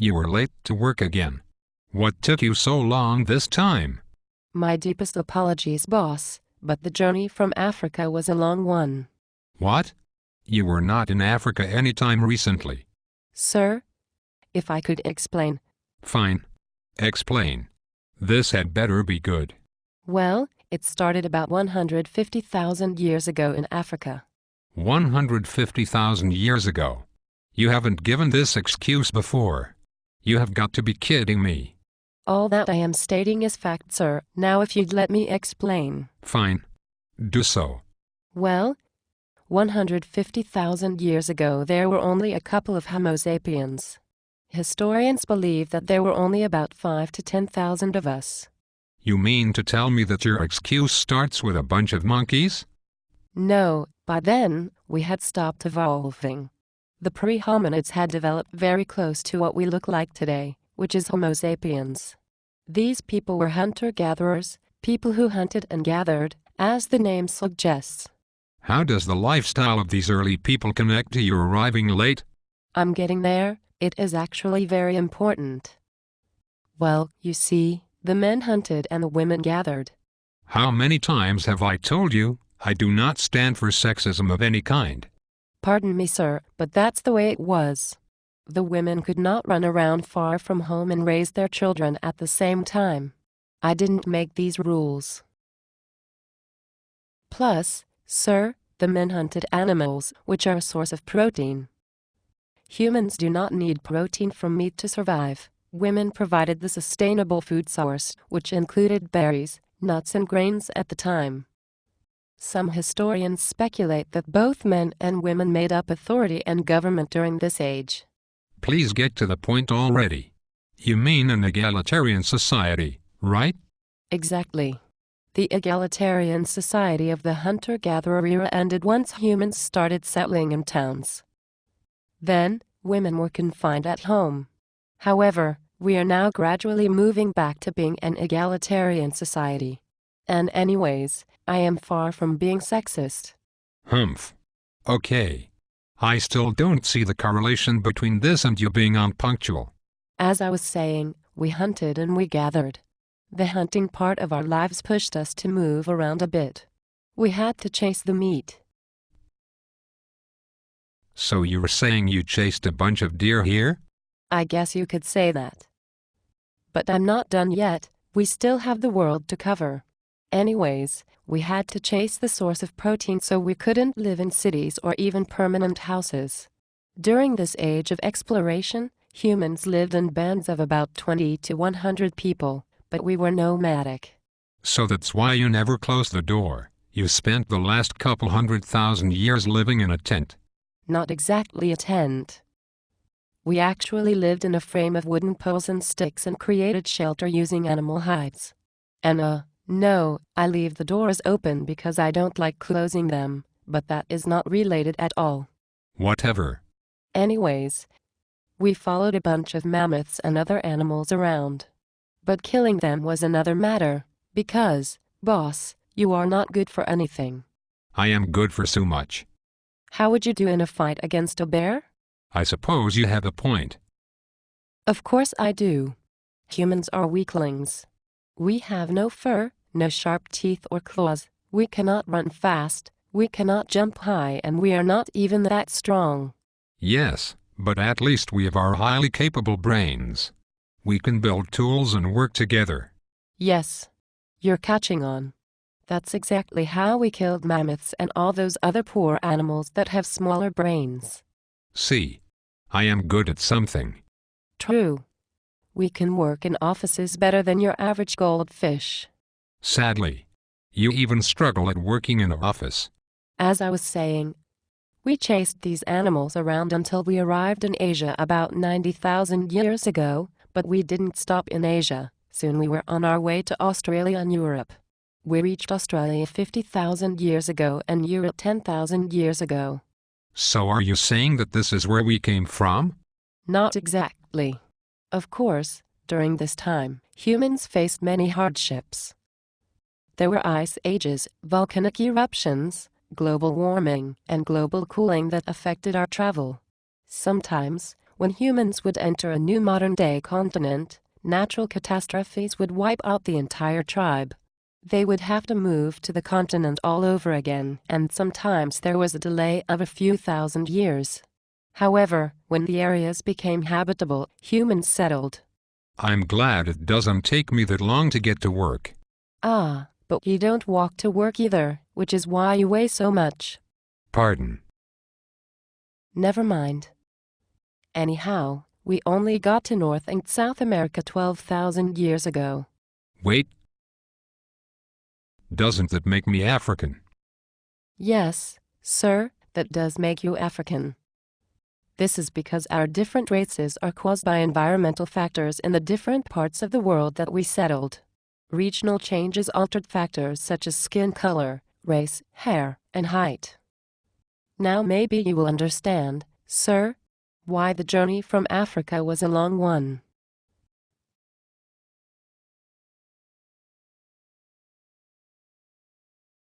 You were late to work again. What took you so long this time? My deepest apologies, boss, but the journey from Africa was a long one. What? You were not in Africa anytime recently. Sir? If I could explain. Fine. Explain. This had better be good. Well, it started about 150,000 years ago in Africa. 150,000 years ago. You haven't given this excuse before. You have got to be kidding me. All that I am stating is fact, sir. Now if you'd let me explain. Fine. Do so. Well, 150,000 years ago there were only a couple of Homo sapiens. Historians believe that there were only about 5 to 10,000 of us. You mean to tell me that your excuse starts with a bunch of monkeys? No, by then, we had stopped evolving. The pre-hominids had developed very close to what we look like today, which is Homo sapiens. These people were hunter-gatherers, people who hunted and gathered, as the name suggests. How does the lifestyle of these early people connect to your arriving late? I'm getting there. It is actually very important. Well, you see, the men hunted and the women gathered. How many times have I told you, I do not stand for sexism of any kind? Pardon me, sir, but that's the way it was. The women could not run around far from home and raise their children at the same time. I didn't make these rules. Plus, sir, the men hunted animals, which are a source of protein. Humans do not need protein from meat to survive. Women provided the sustainable food source, which included berries, nuts and grains at the time. Some historians speculate that both men and women made up authority and government during this age. Please get to the point already. You mean an egalitarian society, right? Exactly. The egalitarian society of the hunter-gatherer era ended once humans started settling in towns. Then, women were confined at home. However, we are now gradually moving back to being an egalitarian society. And anyways, I am far from being sexist. Humph. Okay. I still don't see the correlation between this and you being unpunctual. As I was saying, we hunted and we gathered. The hunting part of our lives pushed us to move around a bit. We had to chase the meat. So you were saying you chased a bunch of deer here? I guess you could say that. But I'm not done yet. We still have the world to cover. Anyways, we had to chase the source of protein, so we couldn't live in cities or even permanent houses. During this age of exploration, humans lived in bands of about 20 to 100 people, but we were nomadic. So that's why you never closed the door. You spent the last couple 100,000 years living in a tent. Not exactly a tent. We actually lived in a frame of wooden poles and sticks and created shelter using animal hides. And no, I leave the doors open because I don't like closing them, but that is not related at all. Whatever. Anyways, we followed a bunch of mammoths and other animals around. But killing them was another matter, because, boss, you are not good for anything. I am good for so much. How would you do in a fight against a bear? I suppose you have a point. Of course I do. Humans are weaklings. We have no fur, no sharp teeth or claws, we cannot run fast, we cannot jump high, and we are not even that strong. Yes, but at least we have our highly capable brains. We can build tools and work together. Yes. You're catching on. That's exactly how we killed mammoths and all those other poor animals that have smaller brains. See, I am good at something. True. We can work in offices better than your average goldfish. Sadly, you even struggle at working in an office. As I was saying, we chased these animals around until we arrived in Asia about 90,000 years ago, but we didn't stop in Asia. Soon we were on our way to Australia and Europe. We reached Australia 50,000 years ago and Europe 10,000 years ago. So are you saying that this is where we came from? Not exactly. Of course, during this time, humans faced many hardships. There were ice ages, volcanic eruptions, global warming, and global cooling that affected our travel. Sometimes, When humans would enter a new modern-day continent, natural catastrophes would wipe out the entire tribe. They would have to move to the continent all over again, and sometimes there was a delay of a few thousand years. However, when the areas became habitable, humans settled. I'm glad it doesn't take me that long to get to work. Ah, but you don't walk to work either, which is why you weigh so much. Pardon. Never mind. Anyhow, we only got to North and South America 12,000 years ago. Wait. Doesn't that make me African? Yes, sir, that does make you African. This is because our different races are caused by environmental factors in the different parts of the world that we settled. Regional changes altered factors such as skin color, race, hair, and height. Now maybe you will understand, sir, why the journey from Africa was a long one.